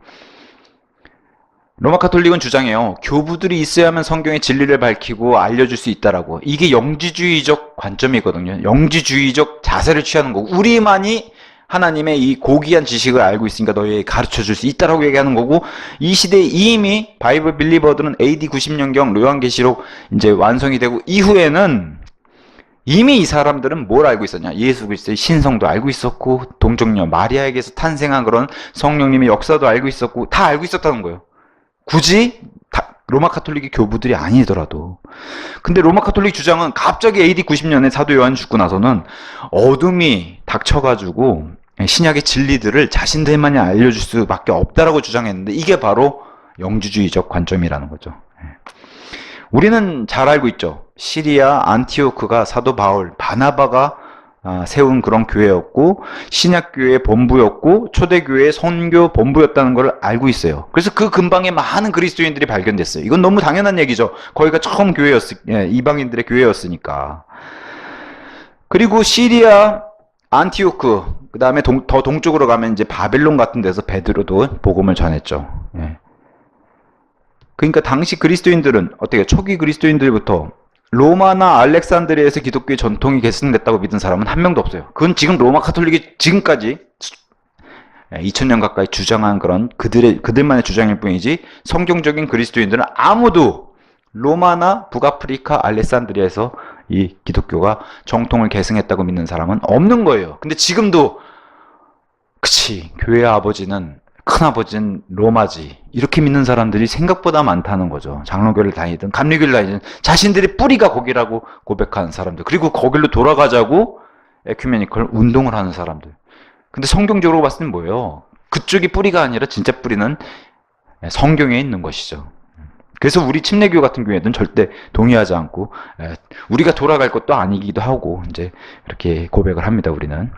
로마 카톨릭은 주장해요. 교부들이 있어야만 성경의 진리를 밝히고 알려줄 수 있다라고. 이게 영지주의적 관점이거든요. 영지주의적 자세를 취하는 거고, 우리만이 하나님의 이 고귀한 지식을 알고 있으니까 너희에게 가르쳐줄 수 있다라고 얘기하는 거고, 이 시대에 이미 바이블 빌리버들은 AD 90년경 요한계시록 이제 완성이 되고 이후에는 이미 이 사람들은 뭘 알고 있었냐? 예수 그리스도의 신성도 알고 있었고, 동정녀 마리아에게서 탄생한 그런 성령님의 역사도 알고 있었고, 다 알고 있었다는 거예요. 굳이 로마 카톨릭의 교부들이 아니더라도. 근데 로마 카톨릭 주장은 갑자기 AD 90년에 사도 요한이 죽고 나서는 어둠이 닥쳐가지고 신약의 진리들을 자신들만이 알려줄 수밖에 없다라고 주장했는데, 이게 바로 영지주의적 관점이라는 거죠. 우리는 잘 알고 있죠. 시리아 안티오크가 사도 바울, 바나바가 세운 그런 교회였고, 신약교회의 본부였고, 초대교회의 선교 본부였다는 걸 알고 있어요. 그래서 그 근방에 많은 그리스도인들이 발견됐어요. 이건 너무 당연한 얘기죠. 거기가 처음 이방인들의 교회였으니까. 그리고 시리아 안티오크, 그 다음에 더 동쪽으로 가면 이제 바벨론 같은 데서 베드로도 복음을 전했죠. 그러니까 당시 그리스도인들은 어떻게, 초기 그리스도인들부터 로마나 알렉산드리아에서 기독교의 전통이 계승됐다고 믿은 사람은 한 명도 없어요. 그건 지금 로마 카톨릭이 지금까지 2000년 가까이 주장한 그런 그들만의 주장일 뿐이지, 성경적인 그리스도인들은 아무도 로마나 북아프리카 알렉산드리아에서 이 기독교가 정통을 계승했다고 믿는 사람은 없는 거예요. 근데 지금도 그치, 교회 아버지는, 큰아버지는 로마지, 이렇게 믿는 사람들이 생각보다 많다는 거죠. 장로교를 다니든 감리교를 다니든 자신들의 뿌리가 거기라고 고백하는 사람들, 그리고 거길로 돌아가자고 에큐메니컬 운동을 하는 사람들. 근데 성경적으로 봤을 땐 뭐예요? 그쪽이 뿌리가 아니라 진짜 뿌리는 성경에 있는 것이죠. 그래서 우리 침례교 같은 경우에는 절대 동의하지 않고, 우리가 돌아갈 것도 아니기도 하고 이제 이렇게 고백을 합니다. 우리는.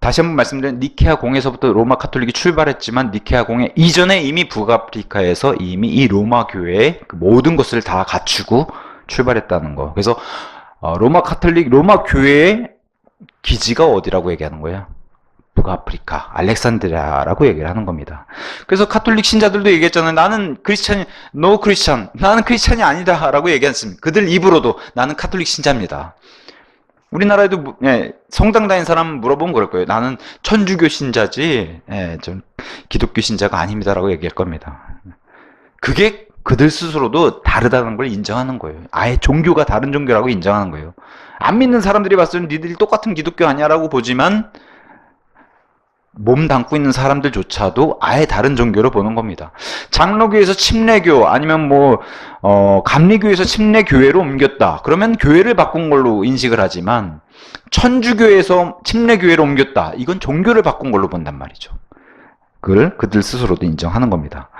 다시 한번 말씀드리면, 니케아 공에서부터 로마 카톨릭이 출발했지만, 니케아 공에 이전에 이미 북아프리카에서 이미 이 로마 교회의 그 모든 것을 다 갖추고 출발했다는 거. 그래서 로마 카톨릭, 로마 교회의 기지가 어디라고 얘기하는 거예요? 북아프리카, 알렉산드리아라고 얘기를 하는 겁니다. 그래서 카톨릭 신자들도 얘기했잖아요. 나는 크리스찬이, no 크리스찬, 나는 크리스찬이 아니다 라고 얘기했습니다. 그들 입으로도 나는 카톨릭 신자입니다. 우리나라에도 성당 다닌 사람 물어보면 그럴 거예요. 나는 천주교 신자지, 좀 기독교 신자가 아닙니다라고 얘기할 겁니다. 그게 그들 스스로도 다르다는 걸 인정하는 거예요. 아예 종교가 다른 종교라고 인정하는 거예요. 안 믿는 사람들이 봤을 때 니들이 똑같은 기독교 아니야라고 보지만, 몸 담고 있는 사람들조차도 아예 다른 종교로 보는 겁니다. 장로교에서 침례교, 아니면 감리교에서 침례교회로 옮겼다. 그러면 교회를 바꾼 걸로 인식을 하지만, 천주교에서 침례교회로 옮겼다. 이건 종교를 바꾼 걸로 본단 말이죠. 그걸 그들 스스로도 인정하는 겁니다.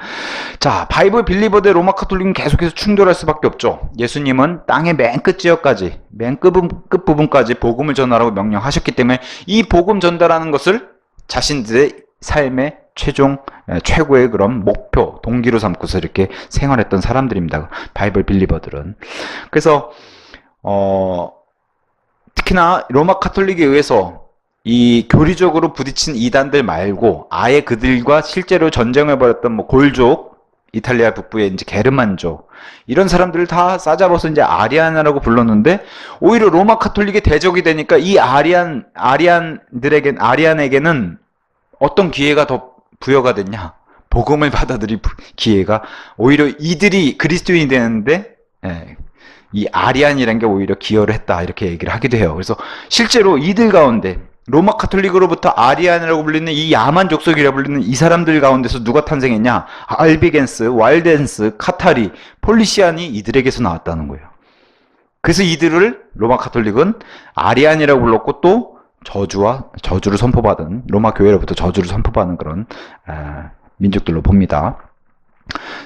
자, 바이블 빌리버 대 로마 카톨릭은 계속해서 충돌할 수밖에 없죠. 예수님은 땅의 맨 끝 지역까지, 맨 끝부분까지 복음을 전하라고 명령하셨기 때문에 이 복음 전달하는 것을 자신들의 삶의 최고의 그런 목표, 동기로 삼고서 이렇게 생활했던 사람들입니다. 바이블 빌리버들은. 그래서 특히나 로마 카톨릭에 의해서 이 교리적으로 부딪힌 이단들 말고, 아예 그들과 실제로 전쟁을 벌였던 골족, 이탈리아 북부의 이제 게르만족, 이런 사람들을 다 싸잡아서 이제 아리안이라고 불렀는데, 오히려 로마 카톨릭의 대적이 되니까 이 아리안에게는 어떤 기회가 더 부여가 됐냐? 복음을 받아들일 기회가, 오히려 이들이 그리스도인이 되는데, 이 아리안이라는 게 오히려 기여를 했다, 이렇게 얘기를 하기도 해요. 그래서 실제로 이들 가운데 로마 카톨릭으로부터 아리안이라고 불리는 이 야만 족속이라고 불리는 이 사람들 가운데서 누가 탄생했냐? 알비겐스, 와일덴스, 카타리, 폴리시안이 이들에게서 나왔다는 거예요. 그래서 이들을 로마 카톨릭은 아리안이라고 불렀고, 또 저주를 선포받은, 로마 교회로부터 저주를 선포받은 그런 민족들로 봅니다.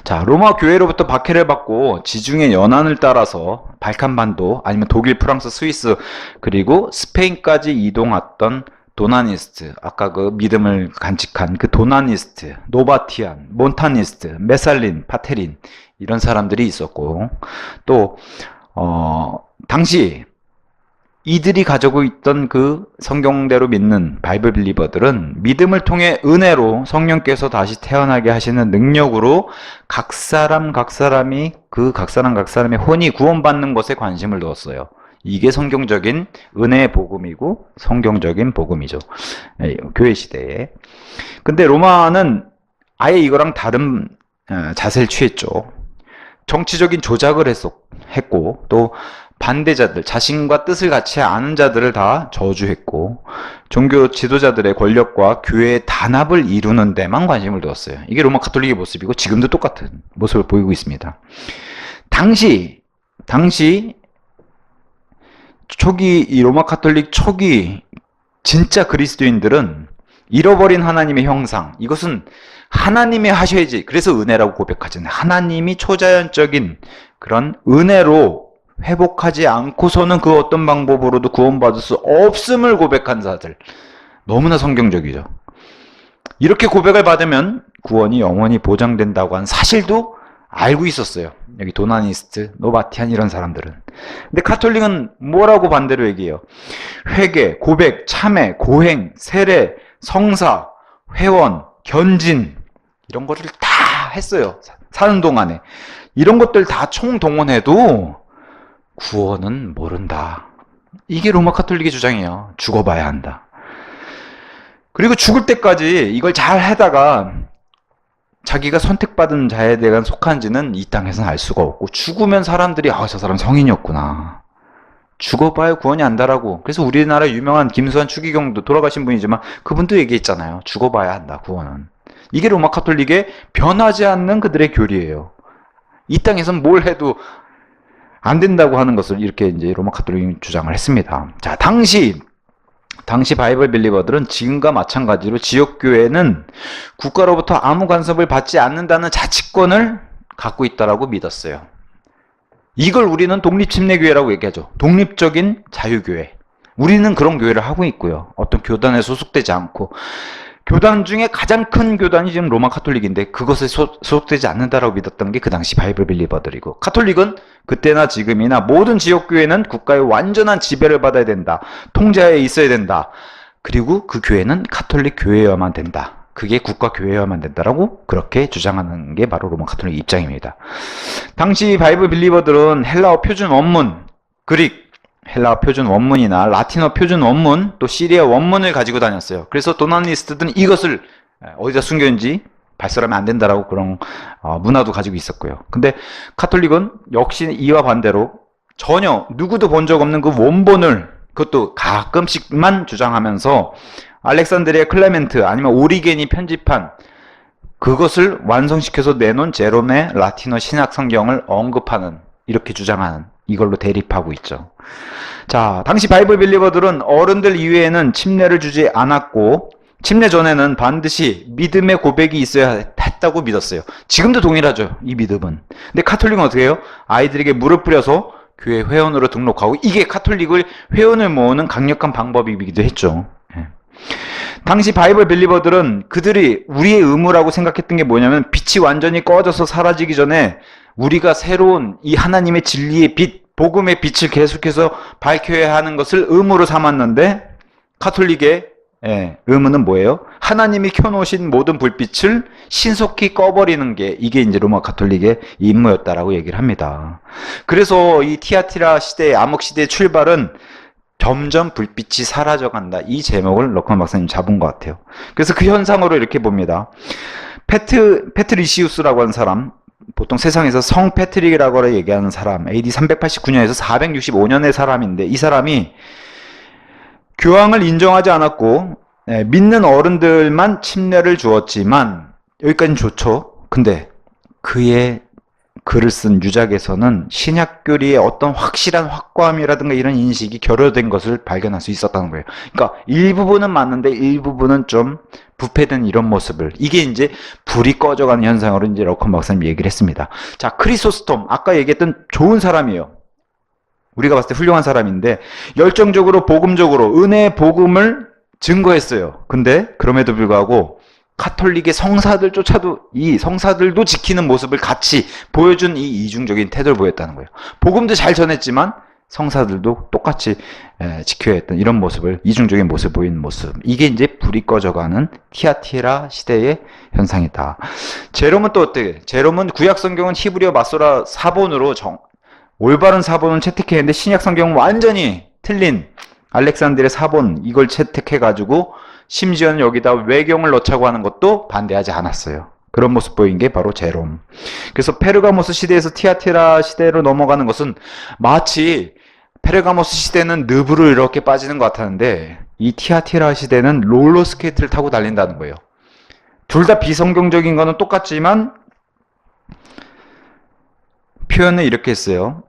자, 로마 교회로부터 박해를 받고 지중해 연안을 따라서 발칸반도 아니면 독일, 프랑스, 스위스 그리고 스페인까지 이동했던 도나니스트, 아까 그 믿음을 간직한 그 도나니스트, 노바티안, 몬타니스트, 메살린, 파테린 이런 사람들이 있었고 또 당시 이들이 가지고 있던 그 성경대로 믿는 바이블 빌리버들은 믿음을 통해 은혜로 성령께서 다시 태어나게 하시는 능력으로 각 사람이 그 각 사람의 혼이 구원받는 것에 관심을 두었어요. 이게 성경적인 은혜의 복음이고 성경적인 복음이죠. 교회 시대에. 근데 로마는 아예 이거랑 다른 자세를 취했죠. 정치적인 조작을 했고 또 반대자들, 자신과 뜻을 같이 아는 자들을 다 저주했고 종교 지도자들의 권력과 교회의 단합을 이루는 데만 관심을 두었어요. 이게 로마 가톨릭의 모습이고 지금도 똑같은 모습을 보이고 있습니다. 당시 초기 이 로마 가톨릭 초기 진짜 그리스도인들은 잃어버린 하나님의 형상, 이것은 하나님이 하셔야지, 그래서 은혜라고 고백하잖아요. 하나님이 초자연적인 그런 은혜로 회복하지 않고서는 그 어떤 방법으로도 구원받을 수 없음을 고백한 자들. 너무나 성경적이죠. 이렇게 고백을 받으면 구원이 영원히 보장된다고 하는 사실도 알고 있었어요. 여기 도나니스트, 노바티안 이런 사람들은. 근데 카톨릭은 뭐라고 반대로 얘기해요? 회개, 고백, 참회, 고행, 세례, 성사, 회원, 견진 이런 것들 다 했어요. 사는 동안에. 이런 것들 다 총동원해도 구원은 모른다. 이게 로마 카톨릭의 주장이에요. 죽어봐야 한다. 그리고 죽을 때까지 이걸 잘 하다가 자기가 선택받은 자에 대한 속한지는 이 땅에서는 알 수가 없고 죽으면 사람들이 저 사람 성인이었구나. 죽어봐야 구원이 안다라고. 그래서 우리나라 유명한 김수환 추기경도 돌아가신 분이지만 그분도 얘기했잖아요. 죽어봐야 한다, 구원은. 이게 로마 카톨릭의 변하지 않는 그들의 교리예요. 이 땅에서는 뭘 해도 안 된다고 하는 것을 이렇게 이제 로마 카톨릭이 주장을 했습니다. 자, 당시 바이블 빌리버들은 지금과 마찬가지로 지역교회는 국가로부터 아무 간섭을 받지 않는다는 자치권을 갖고 있다라고 믿었어요. 이걸 우리는 독립침례교회라고 얘기하죠. 독립적인 자유교회. 우리는 그런 교회를 하고 있고요. 어떤 교단에 소속되지 않고. 교단 중에 가장 큰 교단이 지금 로마 카톨릭인데 그것에 소속되지 않는다라고 믿었던 게 그 당시 바이블 빌리버들이고, 카톨릭은 그때나 지금이나 모든 지역교회는 국가의 완전한 지배를 받아야 된다. 통제하에 있어야 된다. 그리고 그 교회는 카톨릭 교회여야만 된다. 그게 국가 교회여야만 된다라고 그렇게 주장하는 게 바로 로마 카톨릭 입장입니다. 당시 바이블 빌리버들은 헬라어 표준 원문, 헬라어 표준 원문이나 라틴어 표준 원문, 또 시리아 원문을 가지고 다녔어요. 그래서 도나니스트들은 이것을 어디다 숨겼는지 발설하면 안 된다라고 그런 문화도 가지고 있었고요. 근데 카톨릭은 역시 이와 반대로 전혀 누구도 본 적 없는 그 원본을 그것도 가끔씩만 주장하면서 알렉산드리아 클레멘트 아니면 오리겐이 편집한 그것을 완성시켜서 내놓은 제롬의 라틴어 신약 성경을 언급하는, 이렇게 주장하는, 이걸로 대립하고 있죠. 자, 당시 바이블 빌리버들은 어른들 이외에는 침례를 주지 않았고 침례 전에는 반드시 믿음의 고백이 있어야 했다고 믿었어요. 지금도 동일하죠, 이 믿음은. 근데 카톨릭은 어떻게 해요? 아이들에게 물을 뿌려서 교회 회원으로 등록하고, 이게 카톨릭을 회원을 모으는 강력한 방법이기도 했죠. 당시 바이블 빌리버들은 그들이 우리의 의무라고 생각했던 게 뭐냐면, 빛이 완전히 꺼져서 사라지기 전에 우리가 새로운 이 하나님의 진리의 빛, 복음의 빛을 계속해서 밝혀야 하는 것을 의무로 삼았는데, 카톨릭의 의무는 뭐예요? 하나님이 켜놓으신 모든 불빛을 신속히 꺼버리는 게, 이게 이제 로마 카톨릭의 임무였다라고 얘기를 합니다. 그래서 이 티아티라 시대의 암흑 시대의 출발은 점점 불빛이 사라져간다, 이 제목을 럭커만 박사님 잡은 것 같아요. 그래서 그 현상으로 이렇게 봅니다. 페트리시우스라고 하는 사람, 보통 세상에서 성 패트릭이라고 얘기하는 사람, AD 389년에서 465년의 사람인데, 이 사람이 교황을 인정하지 않았고 믿는 어른들만 침례를 주었지만, 여기까지는 좋죠. 근데 그의 글을 쓴 유작에서는 신약교리의 어떤 확실한 확고함이라든가 이런 인식이 결여된 것을 발견할 수 있었다는 거예요. 그러니까 일부분은 맞는데 일부분은 좀 부패된 이런 모습을, 이게 이제 불이 꺼져가는 현상으로 이제 러컨 박사님 얘기를 했습니다. 자, 크리소스톰, 아까 얘기했던 좋은 사람이에요. 우리가 봤을 때 훌륭한 사람인데 열정적으로 복음적으로 은혜의 복음을 증거했어요. 근데 그럼에도 불구하고 카톨릭의 성사들조차도 이 성사들도 지키는 모습을 같이 보여준 이 이중적인 태도를 보였다는 거예요. 복음도 잘 전했지만 성사들도 똑같이 지켜야 했던 이런 모습을, 이중적인 모습을 보이는 모습. 이게 이제 불이 꺼져가는 티아티라 시대의 현상이다. 제롬은 또 어떻게? 제롬은 구약 성경은 히브리어 마소라 사본으로 올바른 사본은 채택했는데 신약 성경은 완전히 틀린 알렉산드의 사본, 이걸 채택해가지고 심지어는 여기다 외경을 넣자고 하는 것도 반대하지 않았어요. 그런 모습 보인 게 바로 제롬. 그래서 페르가모스 시대에서 티아티라 시대로 넘어가는 것은 마치 페르가모스 시대는 느브로 이렇게 빠지는 것 같았는데 이 티아티라 시대는 롤러스케이트를 타고 달린다는 거예요. 둘 다 비성경적인 거는 똑같지만 표현을 이렇게 했어요.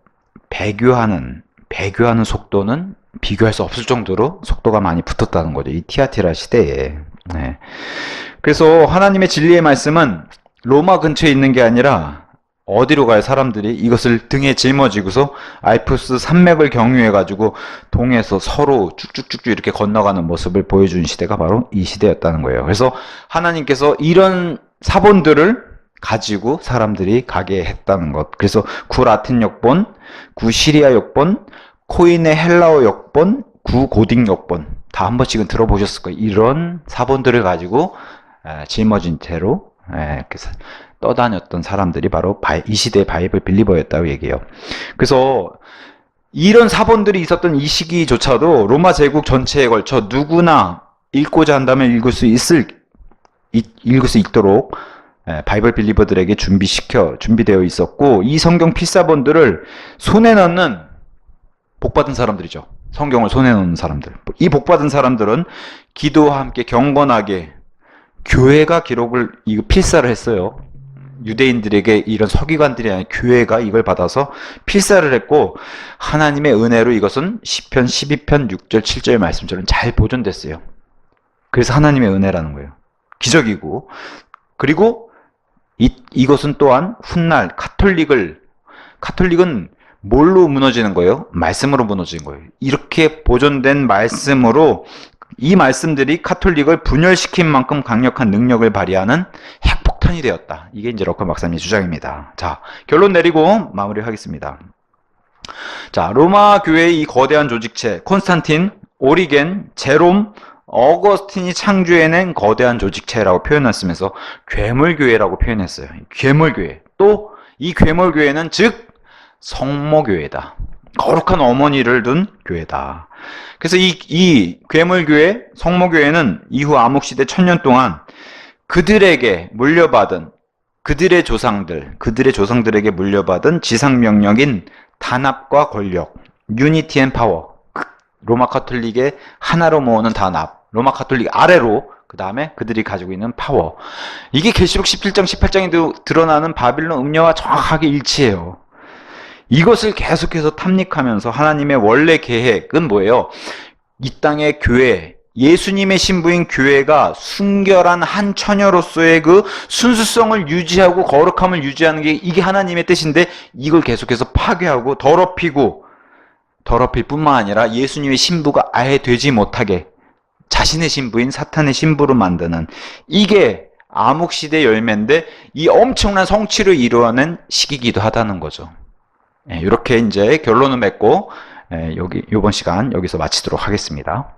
배교하는 속도는 비교할 수 없을 정도로 속도가 많이 붙었다는 거죠. 이 티아티라 시대에. 네. 그래서 하나님의 진리의 말씀은 로마 근처에 있는 게 아니라 어디로 가요? 사람들이 이것을 등에 짊어지고서 알프스 산맥을 경유해가지고 동에서 서로 쭉쭉쭉쭉 이렇게 건너가는 모습을 보여준 시대가 바로 이 시대였다는 거예요. 그래서 하나님께서 이런 사본들을 가지고 사람들이 가게 했다는 것. 그래서 구라틴 역본, 구시리아 역본, 코인의 헬라어 역본, 구고딕 역본 다 한 번씩은 들어보셨을 거예요. 이런 사본들을 가지고 짊어진 채로 이렇게 떠다녔던 사람들이 바로 이 시대의 바이블 빌리버였다고 얘기해요. 그래서 이런 사본들이 있었던 이 시기조차도 로마 제국 전체에 걸쳐 누구나 읽고자 한다면 읽을 수 있도록 바이블 빌리버들에게 준비되어 있었고, 이 성경 필사본들을 손에 넣는 복받은 사람들이죠. 성경을 손에 넣는 사람들. 이 복받은 사람들은 기도와 함께 경건하게 교회가 기록을, 이거 필사를 했어요. 유대인들에게 이런 서기관들이 아니라 교회가 이걸 받아서 필사를 했고, 하나님의 은혜로 이것은 시편 12편 6절 7절의 말씀처럼 잘 보존됐어요. 그래서 하나님의 은혜라는 거예요. 기적이고, 그리고 이것은 또한 훗날 카톨릭은 뭘로 무너지는 거예요? 말씀으로 무너지는 거예요. 이렇게 보존된 말씀으로 이 말씀들이 카톨릭을 분열시킨 만큼 강력한 능력을 발휘하는 핵폭탄이 되었다. 이게 이제 러컨 박사님의 주장입니다. 자, 결론 내리고 마무리하겠습니다. 자, 로마 교회의 이 거대한 조직체, 콘스탄틴, 오리겐, 제롬, 어거스틴이 창조해낸 거대한 조직체라고 표현했으면서 괴물교회라고 표현했어요. 괴물교회. 또 이 괴물교회는 즉 성모교회다. 거룩한 어머니를 둔 교회다. 그래서 이 괴물교회, 성모교회는 이후 암흑시대 1000년 동안 그들의 조상들에게 물려받은 지상명령인 단합과 권력, 유니티 앤 파워, 로마 카톨릭의 하나로 모으는 단합, 로마 카톨릭 아래로 그 다음에 그들이 가지고 있는 파워, 이게 계시록 17장 18장에 드러나는 바빌론 음녀와 정확하게 일치해요. 이것을 계속해서 탐닉하면서 하나님의 원래 계획은 뭐예요? 이 땅의 교회, 예수님의 신부인 교회가 순결한 한 처녀로서의 그 순수성을 유지하고 거룩함을 유지하는 게 이게 하나님의 뜻인데, 이걸 계속해서 파괴하고 더럽힐 뿐만 아니라 예수님의 신부가 아예 되지 못하게 자신의 신부인 사탄의 신부로 만드는, 이게 암흑시대 열매인데 이 엄청난 성취를 이루어낸 시기이기도 하다는 거죠. 이렇게 이제 결론을 맺고 이번 시간 여기서 마치도록 하겠습니다.